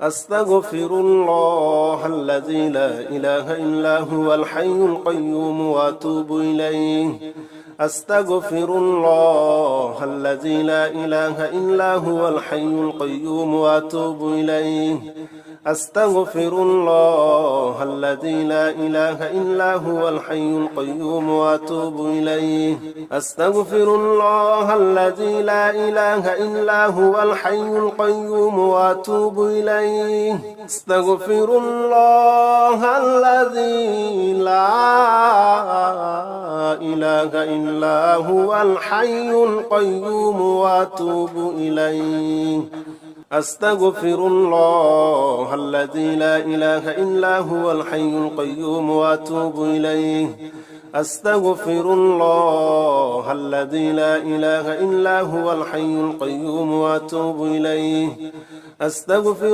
أستغفر الله الذي لا إله إلا هو الحي القيوم وأتوب إليه أستغفر الله الذي لا إله إلا هو الحي القيوم وأتوب إليه أستغفر الله الذي لا إله إلا هو الحي القيوم وأتوب إليه أستغفر الله الذي لا إله إلا هو الحي القيوم وأتوب إليه أستغفر الله الذي لا إله إلا هو الحي القيوم وأتوب إليه أستغفر الله الذي لا إله إلا هو الحي القيوم وأتوب إليه أستغفر الله الذي لا إله إلا هو الحي القيوم وأتوب إليه أستغفر